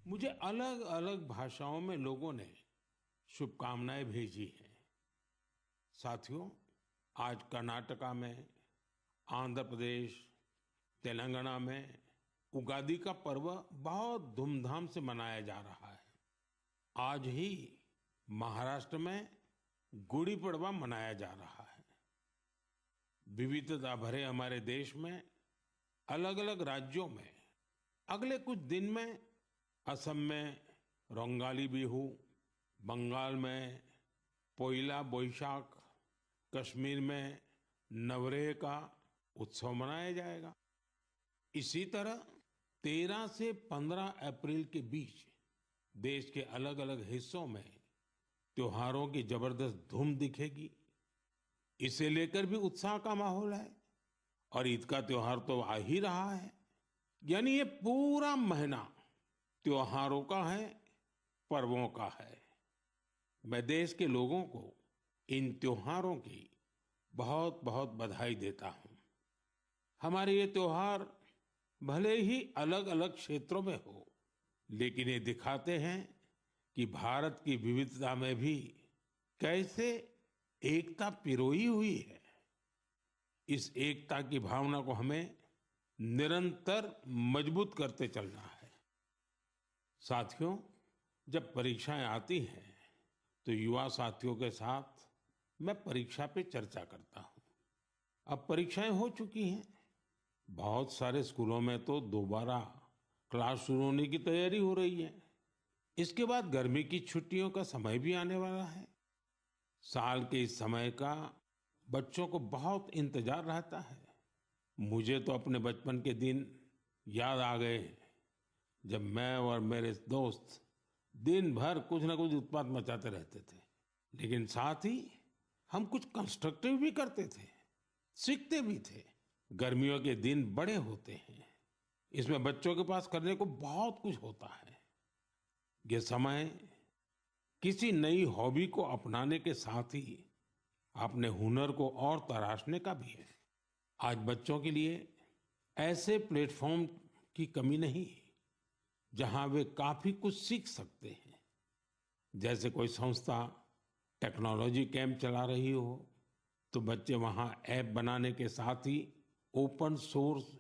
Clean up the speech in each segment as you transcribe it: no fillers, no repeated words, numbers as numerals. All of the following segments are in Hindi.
मुझे अलग अलग भाषाओं में लोगों ने शुभकामनाएं भेजी हैं। साथियों, आज कर्नाटका में, आंध्र प्रदेश, तेलंगाना में उगादि का पर्व बहुत धूमधाम से मनाया जा रहा है। आज ही महाराष्ट्र में गुड़ी पड़वा मनाया जा रहा है। विविधता भरे हमारे देश में अलग अलग राज्यों में अगले कुछ दिन में असम में रोंगाली बिहू, बंगाल में पोइला बोईशाख, कश्मीर में नवरेह का उत्सव मनाया जाएगा। इसी तरह 13 से 15 अप्रैल के बीच देश के अलग अलग हिस्सों में त्योहारों की जबरदस्त धूम दिखेगी। इसे लेकर भी उत्साह का माहौल है। और ईद का त्योहार तो आ ही रहा है, यानी ये पूरा महीना त्योहारों का है, पर्वों का है। मैं देश के लोगों को इन त्योहारों की बहुत बहुत बधाई देता हूं। हमारे ये त्योहार भले ही अलग अलग क्षेत्रों में हो, लेकिन ये दिखाते हैं कि भारत की विविधता में भी कैसे एकता पिरोई हुई है। इस एकता की भावना को हमें निरंतर मजबूत करते चलना है। साथियों, जब परीक्षाएं आती हैं तो युवा साथियों के साथ मैं परीक्षा पे चर्चा करता हूं। अब परीक्षाएं हो चुकी हैं। बहुत सारे स्कूलों में तो दोबारा क्लास शुरू होने की तैयारी हो रही है। इसके बाद गर्मी की छुट्टियों का समय भी आने वाला है। साल के इस समय का बच्चों को बहुत इंतजार रहता है। मुझे तो अपने बचपन के दिन याद आ गए, जब मैं और मेरे दोस्त दिन भर कुछ ना कुछ उत्पात मचाते रहते थे। लेकिन साथ ही हम कुछ कंस्ट्रक्टिव भी करते थे, सीखते भी थे। गर्मियों के दिन बड़े होते हैं। इसमें बच्चों के पास करने को बहुत कुछ होता है। ये समय किसी नई हॉबी को अपनाने के साथ ही अपने हुनर को और तराशने का भी है। आज बच्चों के लिए ऐसे प्लेटफॉर्म की कमी नहीं, जहां वे काफी कुछ सीख सकते हैं। जैसे कोई संस्था टेक्नोलॉजी कैंप चला रही हो, तो बच्चे वहां ऐप बनाने के साथ ही ओपन सोर्स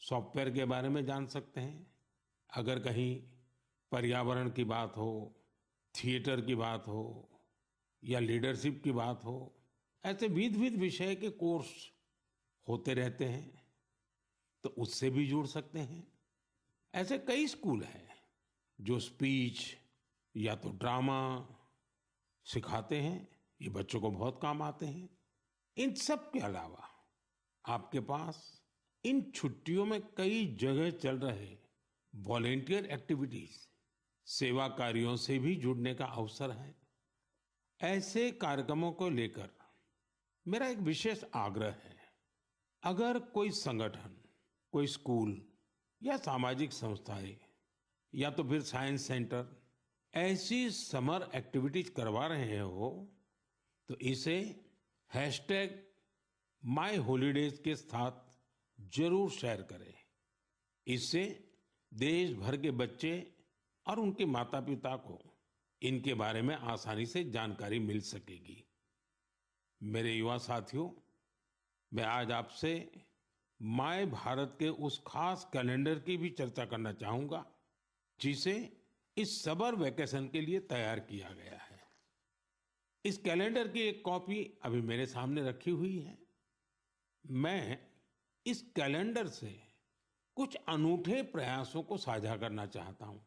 सॉफ्टवेयर के बारे में जान सकते हैं। अगर कहीं पर्यावरण की बात हो, थिएटर की बात हो या लीडरशिप की बात हो, ऐसे विविध विविध विषय के कोर्स होते रहते हैं, तो उससे भी जुड़ सकते हैं। ऐसे कई स्कूल हैं जो स्पीच या तो ड्रामा सिखाते हैं। ये बच्चों को बहुत काम आते हैं। इन सब के अलावा आपके पास इन छुट्टियों में कई जगह चल रहे वॉलेंटियर एक्टिविटीज, सेवा कार्यों से भी जुड़ने का अवसर है। ऐसे कार्यक्रमों को लेकर मेरा एक विशेष आग्रह है। अगर कोई संगठन, कोई स्कूल या सामाजिक संस्थाएं या तो फिर साइंस सेंटर ऐसी समर एक्टिविटीज करवा रहे हो, तो इसे #मायहॉलिडेज के साथ जरूर शेयर करें। इससे देश भर के बच्चे और उनके माता पिता को इनके बारे में आसानी से जानकारी मिल सकेगी। मेरे युवा साथियों, मैं आज आपसे माय भारत के उस खास कैलेंडर की भी चर्चा करना चाहूंगा, जिसे इस समर वेकेशन के लिए तैयार किया गया है। इस कैलेंडर की एक कॉपी अभी मेरे सामने रखी हुई है। मैं इस कैलेंडर से कुछ अनूठे प्रयासों को साझा करना चाहता हूं।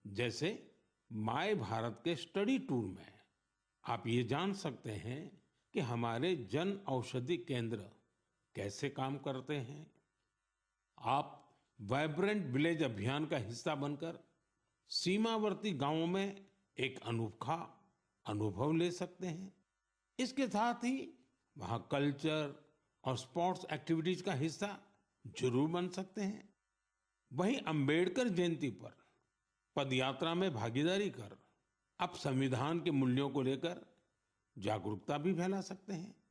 जैसे माय भारत के स्टडी टूर में आप ये जान सकते हैं कि हमारे जन औषधि केंद्र कैसे काम करते हैं। आप वाइब्रेंट विलेज अभियान का हिस्सा बनकर सीमावर्ती गांवों में एक अनोखा अनुभव ले सकते हैं। इसके साथ ही वहां कल्चर और स्पोर्ट्स एक्टिविटीज का हिस्सा जरूर बन सकते हैं। वहीं अंबेडकर जयंती पर पदयात्रा में भागीदारी कर आप संविधान के मूल्यों को लेकर जागरूकता भी फैला सकते हैं।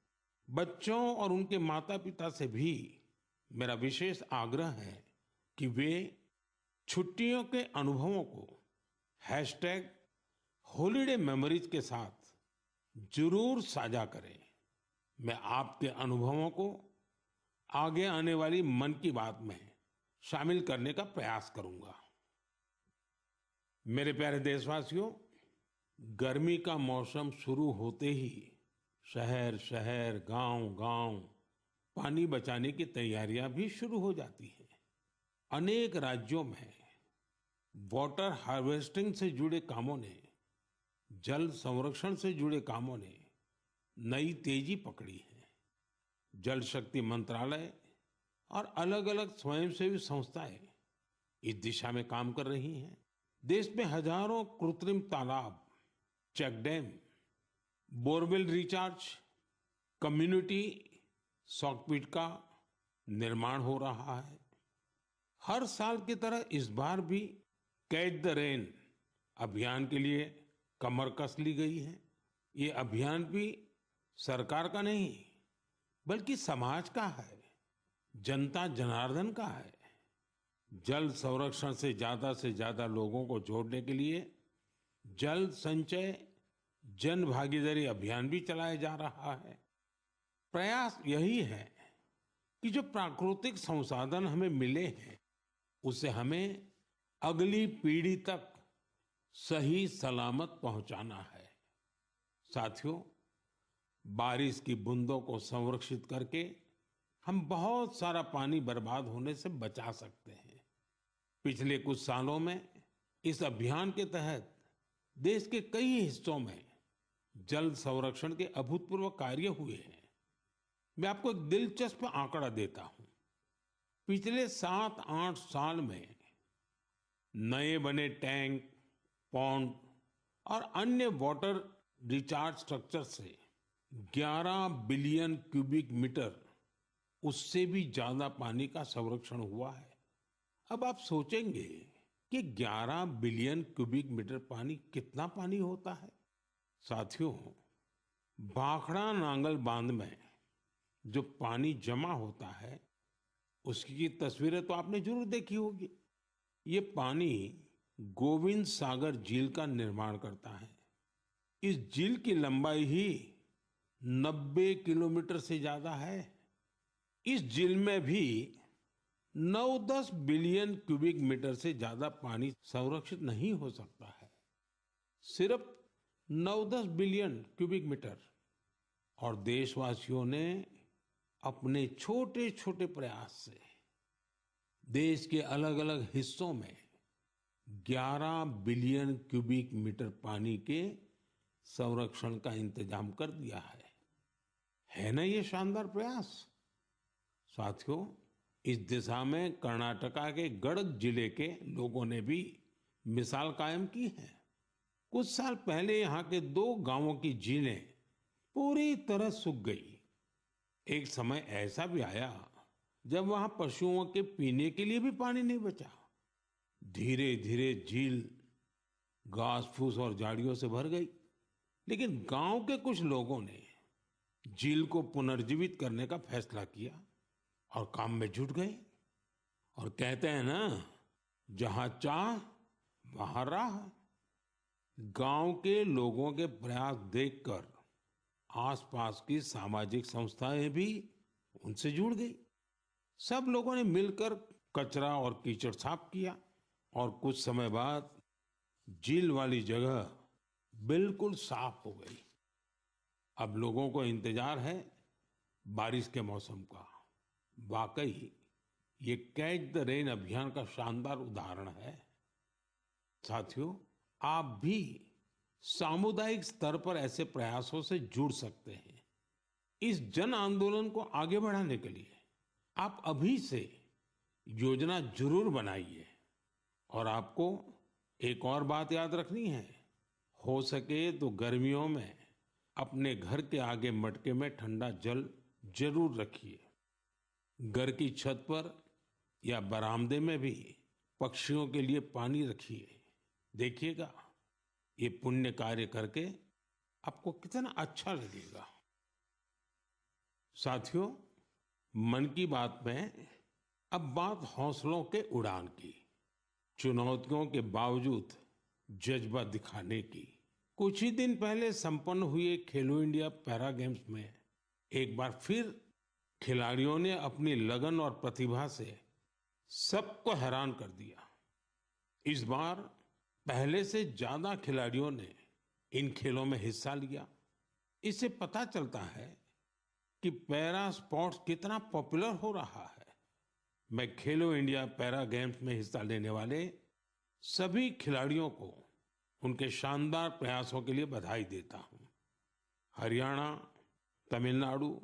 बच्चों और उनके माता पिता से भी मेरा विशेष आग्रह है कि वे छुट्टियों के अनुभवों को हैशटैग हॉलिडे मेमोरीज के साथ जरूर साझा करें। मैं आपके अनुभवों को आगे आने वाली मन की बात में शामिल करने का प्रयास करूंगा। मेरे प्यारे देशवासियों, गर्मी का मौसम शुरू होते ही शहर शहर, गांव गांव पानी बचाने की तैयारियां भी शुरू हो जाती हैं। अनेक राज्यों में वाटर हार्वेस्टिंग से जुड़े कामों ने, जल संरक्षण से जुड़े कामों ने नई तेजी पकड़ी है। जल शक्ति मंत्रालय और अलग-अलग स्वयंसेवी संस्थाएं इस दिशा में काम कर रही हैं। देश में हजारों कृत्रिम तालाब, check dam, borewell recharge, community soak pit का निर्माण हो रहा है। हर साल की तरह इस बार भी कैच द रेन अभियान के लिए कमर कस ली गई है। ये अभियान भी सरकार का नहीं, बल्कि समाज का है, जनता जनार्दन का है। जल संरक्षण से ज्यादा लोगों को जोड़ने के लिए जल संचय जन भागीदारी अभियान भी चलाया जा रहा है। प्रयास यही है कि जो प्राकृतिक संसाधन हमें मिले हैं, उसे हमें अगली पीढ़ी तक सही सलामत पहुंचाना है। साथियों, बारिश की बूंदों को संरक्षित करके हम बहुत सारा पानी बर्बाद होने से बचा सकते हैं। पिछले कुछ सालों में इस अभियान के तहत देश के कई हिस्सों में जल संरक्षण के अभूतपूर्व कार्य हुए हैं। मैं आपको एक दिलचस्प आंकड़ा देता हूं। पिछले 7-8 साल में नए बने टैंक, पॉन्ड और अन्य वाटर रिचार्ज स्ट्रक्चर से 11 बिलियन क्यूबिक मीटर, उससे भी ज्यादा पानी का संरक्षण हुआ है। अब आप सोचेंगे कि 11 बिलियन क्यूबिक मीटर पानी कितना पानी होता है? साथियों, भाखड़ा नांगल बांध में जो पानी जमा होता है, उसकी तस्वीरें तो आपने जरूर देखी होगी। ये पानी गोविंद सागर झील का निर्माण करता है। इस झील की लंबाई ही 90 किलोमीटर से ज्यादा है। इस झील में भी 9-10 बिलियन क्यूबिक मीटर से ज्यादा पानी संरक्षित नहीं हो सकता है। सिर्फ 9-10 बिलियन क्यूबिक मीटर। और देशवासियों ने अपने छोटे छोटे प्रयास से देश के अलग अलग हिस्सों में 11 बिलियन क्यूबिक मीटर पानी के संरक्षण का इंतजाम कर दिया है ना ये शानदार प्रयास? साथियों, इस दिशा में कर्नाटका के गडक जिले के लोगों ने भी मिसाल कायम की है। कुछ साल पहले यहाँ के 2 गांवों की झीलें पूरी तरह सूख गई। एक समय ऐसा भी आया जब वहां पशुओं के पीने के लिए भी पानी नहीं बचा। धीरे धीरे झील घास फूस और झाड़ियों से भर गई। लेकिन गांव के कुछ लोगों ने झील को पुनर्जीवित करने का फैसला किया और काम में जुट गए। और कहते हैं ना, जहां चाह वहां राह। गांव के लोगों के प्रयास देखकर आसपास की सामाजिक संस्थाएं भी उनसे जुड़ गई। सब लोगों ने मिलकर कचरा और कीचड़ साफ किया और कुछ समय बाद झील वाली जगह बिल्कुल साफ हो गई। अब लोगों को इंतजार है बारिश के मौसम का। वाकई ये कैच द रेन अभियान का शानदार उदाहरण है। साथियों, आप भी सामुदायिक स्तर पर ऐसे प्रयासों से जुड़ सकते हैं। इस जन आंदोलन को आगे बढ़ाने के लिए आप अभी से योजना जरूर बनाइए। और आपको एक और बात याद रखनी है, हो सके तो गर्मियों में अपने घर के आगे मटके में ठंडा जल जरूर रखिए। घर की छत पर या बरामदे में भी पक्षियों के लिए पानी रखिए। देखिएगा, ये पुण्य कार्य करके आपको कितना अच्छा लगेगा। साथियों, मन की बात में अब बात हौसलों के उड़ान की। चुनौतियों के बावजूद जज्बा दिखाने की। कुछ ही दिन पहले संपन्न हुए खेलो इंडिया पैरा गेम्स में एक बार फिर खिलाड़ियों ने अपनी लगन और प्रतिभा से सबको हैरान कर दिया। इस बार पहले से ज्यादा खिलाड़ियों ने इन खेलों में हिस्सा लिया। इससे पता चलता है कि पैरा स्पोर्ट्स कितना पॉपुलर हो रहा है। मैं खेलो इंडिया पैरा गेम्स में हिस्सा लेने वाले सभी खिलाड़ियों को उनके शानदार प्रयासों के लिए बधाई देता हूं। हरियाणा, तमिलनाडु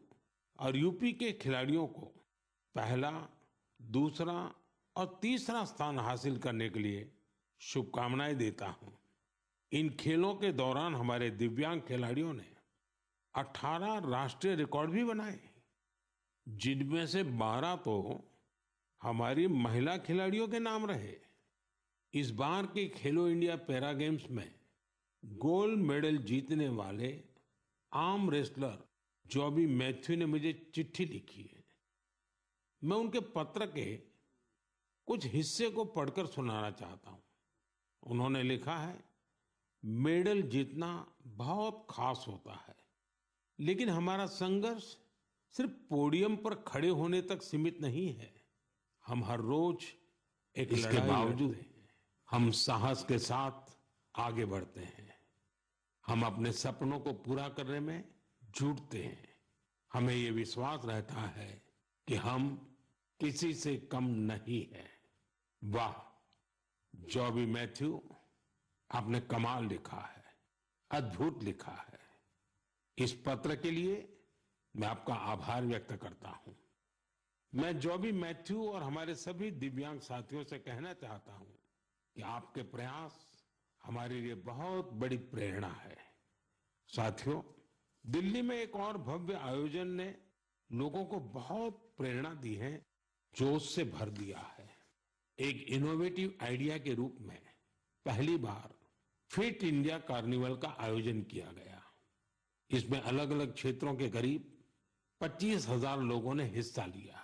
और यूपी के खिलाड़ियों को पहला, दूसरा और तीसरा स्थान हासिल करने के लिए शुभकामनाएं देता हूं। इन खेलों के दौरान हमारे दिव्यांग खिलाड़ियों ने 18 राष्ट्रीय रिकॉर्ड भी बनाए, जिनमें से 12 तो हमारी महिला खिलाड़ियों के नाम रहे। इस बार के खेलो इंडिया पैरा गेम्स में गोल्ड मेडल जीतने वाले आर्म रेसलर जॉबी मैथ्यू ने मुझे चिट्ठी लिखी है। मैं उनके पत्र के कुछ हिस्से को पढ़कर सुनाना चाहता हूं। उन्होंने लिखा है, मेडल जीतना बहुत खास होता है, लेकिन हमारा संघर्ष सिर्फ पोडियम पर खड़े होने तक सीमित नहीं है। हम हर रोज एक लड़ाई लड़ते हैं। हम साहस के साथ आगे बढ़ते हैं। हम अपने सपनों को पूरा करने में जुटते हैं। हमें ये विश्वास रहता है कि हम किसी से कम नहीं हैं। वाह, जॉबी मैथ्यू, आपने कमाल लिखा है, अद्भुत लिखा है। इस पत्र के लिए मैं आपका आभार व्यक्त करता हूं। मैं जॉबी मैथ्यू और हमारे सभी दिव्यांग साथियों से कहना चाहता हूं कि आपके प्रयास हमारे लिए बहुत बड़ी प्रेरणा है। साथियों, दिल्ली में एक और भव्य आयोजन ने लोगों को बहुत प्रेरणा दी है, जोश से भर दिया है। एक इनोवेटिव आइडिया के रूप में पहली बार फिट इंडिया कार्निवल का आयोजन किया गया। इसमें अलग अलग क्षेत्रों के करीब 25,000 लोगों ने हिस्सा लिया।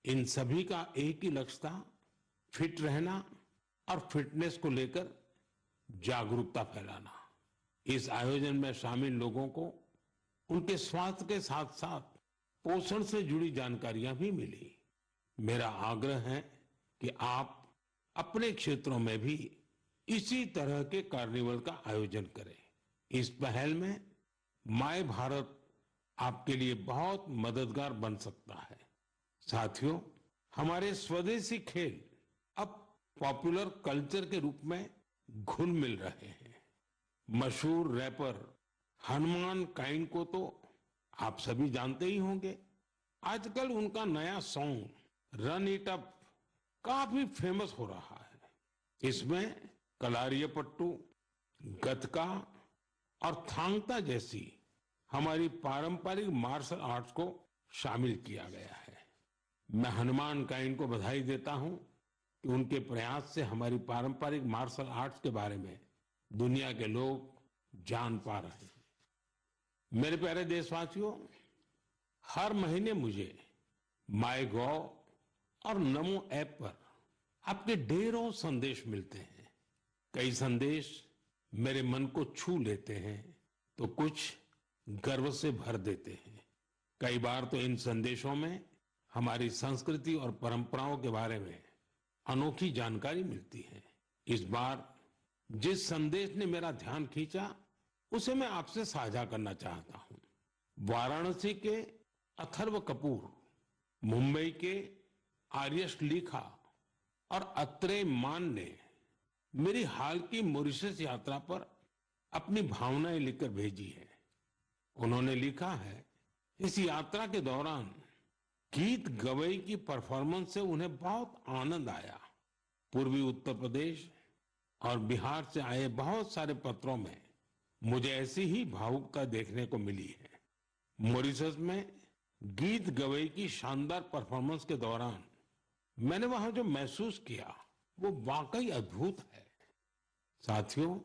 इन सभी का एक ही लक्ष्य था, फिट रहना और फिटनेस को लेकर जागरूकता फैलाना। इस आयोजन में शामिल लोगों को उनके स्वास्थ्य के साथ साथ पोषण से जुड़ी जानकारियां भी मिली। मेरा आग्रह है कि आप अपने क्षेत्रों में भी इसी तरह के कार्निवल का आयोजन करें। इस पहल में माय भारत आपके लिए बहुत मददगार बन सकता है। साथियों, हमारे स्वदेशी खेल अब पॉपुलर कल्चर के रूप में घुल मिल रहे हैं। मशहूर रैपर हनुमान काइंड को तो आप सभी जानते ही होंगे। आजकल उनका नया सॉन्ग रन इट अप काफी फेमस हो रहा है। इसमें कलारियपट्टू, गतका और थांगता जैसी हमारी पारंपरिक मार्शल आर्ट्स को शामिल किया गया है। मैं हनुमान काइंड को बधाई देता हूं कि उनके प्रयास से हमारी पारंपरिक मार्शल आर्ट्स के बारे में दुनिया के लोग जान पा रहे हैं। मेरे प्यारे देशवासियों, हर महीने मुझे माईगॉव और नमो ऐप पर आपके ढेरों संदेश मिलते हैं। कई संदेश मेरे मन को छू लेते हैं तो कुछ गर्व से भर देते हैं। कई बार तो इन संदेशों में हमारी संस्कृति और परंपराओं के बारे में अनोखी जानकारी मिलती है। इस बार जिस संदेश ने मेरा ध्यान खींचा उसे मैं आपसे साझा करना चाहता हूं। वाराणसी के अथर्व कपूर, मुंबई के आर्यश लिखा और अत्रेय मान ने मेरी हाल की मॉरिशस यात्रा पर अपनी भावनाएं लिखकर भेजी है। उन्होंने लिखा है, इस यात्रा के दौरान गीत गवई की परफॉर्मेंस से उन्हें बहुत आनंद आया। पूर्वी उत्तर प्रदेश और बिहार से आए बहुत सारे पत्रों में मुझे ऐसी ही भावुकता देखने को मिली है। मॉरिशस में गीत गवई की शानदार परफॉर्मेंस के दौरान मैंने वहां जो महसूस किया वो वाकई अद्भुत है। साथियों,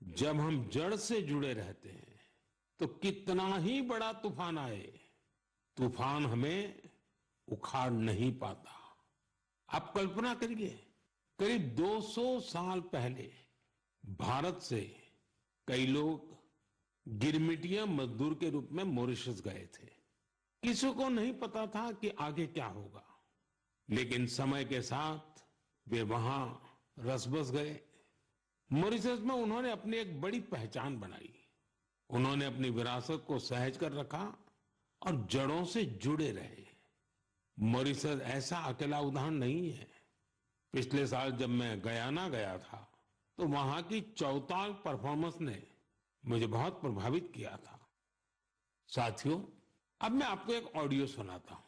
जब हम जड़ से जुड़े रहते हैं तो कितना ही बड़ा तूफान आए, तूफान हमें उखाड़ नहीं पाता। आप कल्पना करिए, करीब 200 साल पहले भारत से कई लोग गिरमिटिया मजदूर के रूप में मॉरिशस गए थे। किसी को नहीं पता था कि आगे क्या होगा, लेकिन समय के साथ वे वहां रस बस गए। मॉरिशस में उन्होंने अपनी एक बड़ी पहचान बनाई। उन्होंने अपनी विरासत को सहेज कर रखा और जड़ों से जुड़े रहे। मॉरिशस ऐसा अकेला उदाहरण नहीं है। पिछले साल जब मैं गयाना गया था तो वहां की चौताल परफॉर्मेंस ने मुझे बहुत प्रभावित किया था। साथियों, अब मैं आपको एक ऑडियो सुनाता हूं।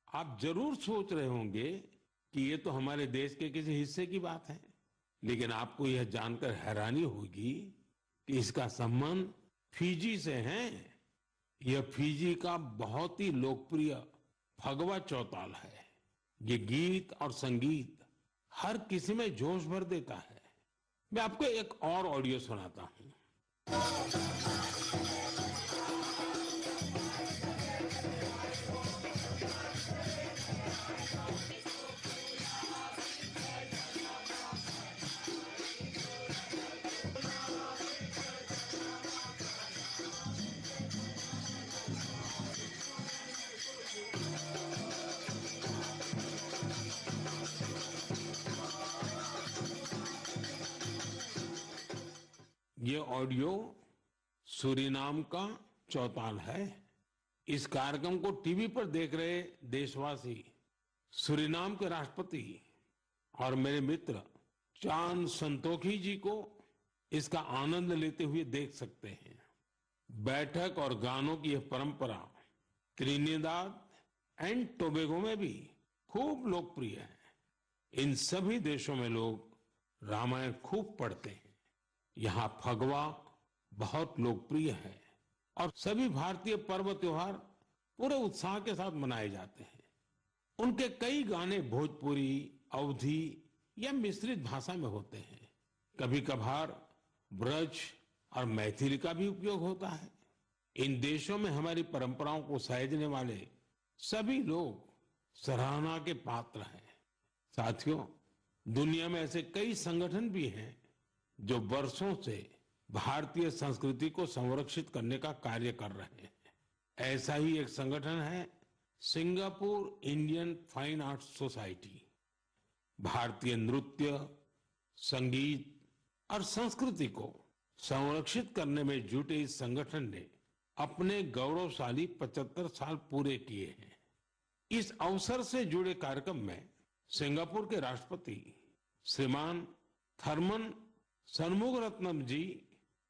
आप जरूर सोच रहे होंगे कि ये तो हमारे देश के किसी हिस्से की बात है, लेकिन आपको यह जानकर हैरानी होगी कि इसका संबंध फिजी से है। यह फिजी का बहुत ही लोकप्रिय फगवा चौताल है। ये गीत और संगीत हर किसी में जोश भर देता है। मैं आपको एक और ऑडियो सुनाता हूं। ये ऑडियो सूरीनाम का चौताल है। इस कार्यक्रम को टीवी पर देख रहे देशवासी सूरीनाम के राष्ट्रपति और मेरे मित्र चान संतोखी जी को इसका आनंद लेते हुए देख सकते हैं। बैठक और गानों की यह परंपरा त्रिनिदाद एंड टोबैगो में भी खूब लोकप्रिय है। इन सभी देशों में लोग रामायण खूब पढ़ते हैं। यहाँ फगवा बहुत लोकप्रिय है और सभी भारतीय पर्व त्योहार पूरे उत्साह के साथ मनाए जाते हैं। उनके कई गाने भोजपुरी, अवधी या मिश्रित भाषा में होते हैं। कभी कभार ब्रज और मैथिली का भी उपयोग होता है। इन देशों में हमारी परंपराओं को सहेजने वाले सभी लोग सराहना के पात्र हैं। साथियों, दुनिया में ऐसे कई संगठन भी हैं जो वर्षों से भारतीय संस्कृति को संरक्षित करने का कार्य कर रहे हैं। ऐसा ही एक संगठन है Singapore Indian fine arts society. भारतीय नृत्य, संगीत और संस्कृति को संरक्षित करने में जुटे इस संगठन ने अपने गौरवशाली 75 साल पूरे किए हैं। इस अवसर से जुड़े कार्यक्रम में सिंगापुर के राष्ट्रपति श्रीमान Tharman Shanmugaratnam ji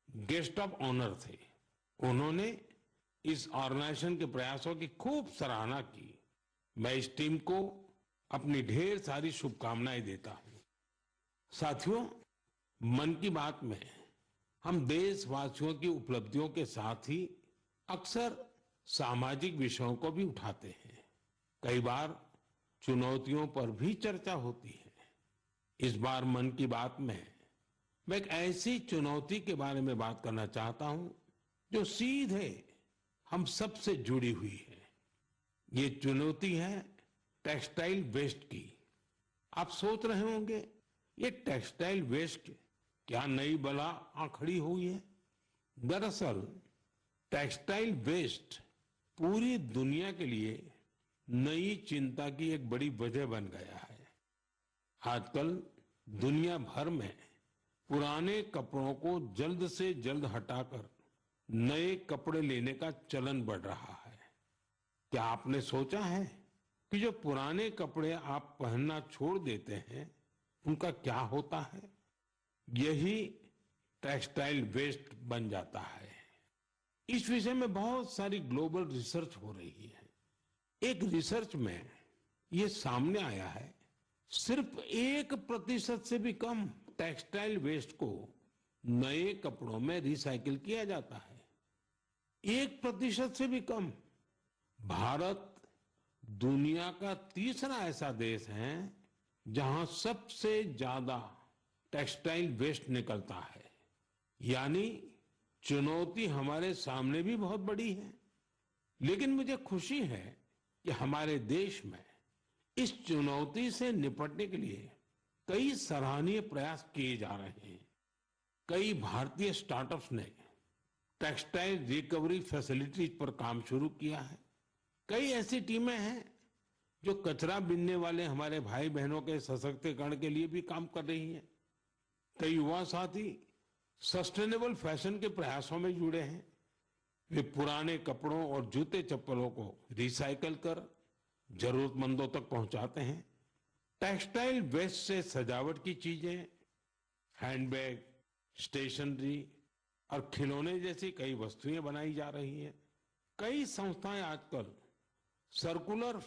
guest of honour थे। उन्होंने इस ऑर्गेनाइजेशन के प्रयासों की खूब सराहना की। मैं इस टीम को अपनी ढेर सारी शुभकामनाएं देता हूं। साथियों, मन की बात में हम देशवासियों की उपलब्धियों के साथ ही अक्सर सामाजिक विषयों को भी उठाते हैं। कई बार चुनौतियों पर भी चर्चा होती है। इस बार मन की बात में मैं एक ऐसी चुनौती के बारे में बात करना चाहता हूं जो सीधे हम सबसे जुड़ी हुई है। ये चुनौती है टेक्सटाइल वेस्ट की। आप सोच रहे होंगे, ये टेक्सटाइल वेस्ट क्या नई बला आ खड़ी हुई है? दरअसल टेक्सटाइल वेस्ट पूरी दुनिया के लिए नई चिंता की एक बड़ी वजह बन गया है। आजकल दुनिया भर में पुराने कपड़ों को जल्द से जल्द हटाकर नए कपड़े लेने का चलन बढ़ रहा है। क्या आपने सोचा है कि जो पुराने कपड़े आप पहनना छोड़ देते हैं उनका क्या होता है? यही टेक्सटाइल वेस्ट बन जाता है। इस विषय में बहुत सारी ग्लोबल रिसर्च हो रही है। एक रिसर्च में ये सामने आया है, सिर्फ 1% से भी कम टेक्सटाइल वेस्ट को नए कपड़ों में रिसाइकिल किया जाता है। 1% से भी कम। भारत दुनिया का तीसरा ऐसा देश है जहां सबसे ज्यादा टेक्सटाइल वेस्ट निकलता है। यानी चुनौती हमारे सामने भी बहुत बड़ी है, लेकिन मुझे खुशी है कि हमारे देश में इस चुनौती से निपटने के लिए कई सराहनीय प्रयास किए जा रहे हैं। कई भारतीय स्टार्टअप्स ने टेक्सटाइल रिकवरी फैसिलिटीज पर काम शुरू किया है। कई ऐसी टीमें हैं जो कचरा बीनने वाले हमारे भाई बहनों के सशक्तिकरण के लिए भी काम कर रही हैं। कई युवा साथी सस्टेनेबल फैशन के प्रयासों में जुड़े हैं। वे पुराने कपड़ों और जूते चप्पलों को रिसाइकल कर जरूरतमंदों तक पहुंचाते हैं। टेक्सटाइल वेस्ट से सजावट की चीजें, हैंडबैग, स्टेशनरी और खिलौने जैसी कई वस्तुएं बनाई जा रही हैं। कई संस्थाएं आजकल सर्कुलर